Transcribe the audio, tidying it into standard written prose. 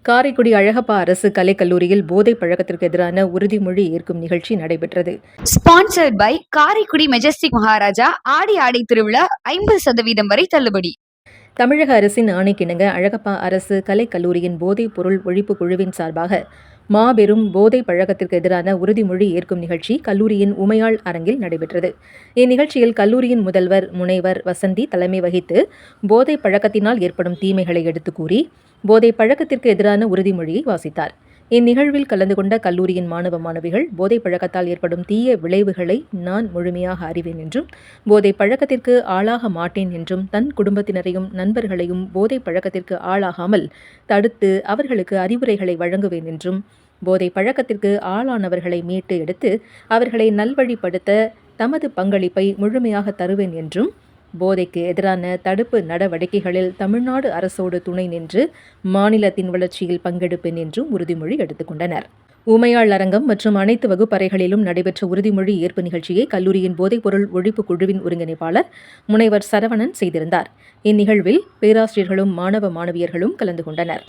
காரைக்குடி அழகப்பா அரசு கலைக்கல்லூரியில் போதைப் பழக்கத்திற்கு எதிரான உறுதிமொழி ஏற்கும் நிகழ்ச்சி நடைபெற்றது. Sponsored by Karaikudi majestic Maharaja ஆடி ஆடை திருவிழா 50% வரை தள்ளுபடி. தமிழக அரசின் ஆணைக்கிணங்க அழகப்பா அரசு கலைக்கல்லூரியின் போதைப் பொருள் ஒழிப்பு குழுவின் சார்பாக மாபெரும் போதைப் பழக்கத்திற்கு எதிரான உறுதிமொழி ஏற்கும் நிகழ்ச்சி கல்லூரியின் உமையாள் அரங்கில் நடைபெற்றது. இந்நிகழ்ச்சியில் கல்லூரியின் முதல்வர் முனைவர் வசந்தி தலைமை வகித்து போதைப் பழக்கத்தினால் ஏற்படும் தீமைகளை எடுத்துக் கூறி போதைப் பழக்கத்திற்கு எதிரான உறுதிமொழியை வாசித்தார். இந்நிகழ்வில் கலந்து கொண்ட கல்லூரியின் மாணவ மாணவிகள் போதைப் பழக்கத்தால் ஏற்படும் தீய விளைவுகளை நான் முழுமையாக அறிவேன் என்றும் போதைப் பழக்கத்திற்கு ஆளாக மாட்டேன் என்றும் தன் குடும்பத்தினரையும் நண்பர்களையும் போதைப் பழக்கத்திற்கு ஆளாகாமல் தடுத்து அவர்களுக்கு அறிவுரைகளை வழங்குவேன் என்றும் போதைப் பழக்கத்திற்கு ஆளானவர்களை மீட்டு எடுத்து அவர்களை நல்வழிப்படுத்த தமது பங்களிப்பை முழுமையாக தருவேன் என்றும் போதைக்கு எதிரான தடுப்பு நடவடிக்கைகளில் தமிழ்நாடு அரசோடு துணை நின்று மாநிலத்தின் வளர்ச்சியில் பங்கெடுப்பேன் என்றும் உறுதிமொழி எடுத்துக்கொண்டனர். உமையாள் அரங்கம் மற்றும் அனைத்து வகுப்பறைகளிலும் நடைபெற்ற உறுதிமொழி ஏற்பு நிகழ்ச்சியை கல்லூரியின் போதைப்பொருள் ஒழிப்பு குழுவின் ஒருங்கிணைப்பாளர் முனைவர் சரவணன் செய்திருந்தார். இந்நிகழ்வில் பேராசிரியர்களும் மாணவ மாணவியர்களும் கலந்து கொண்டனர்.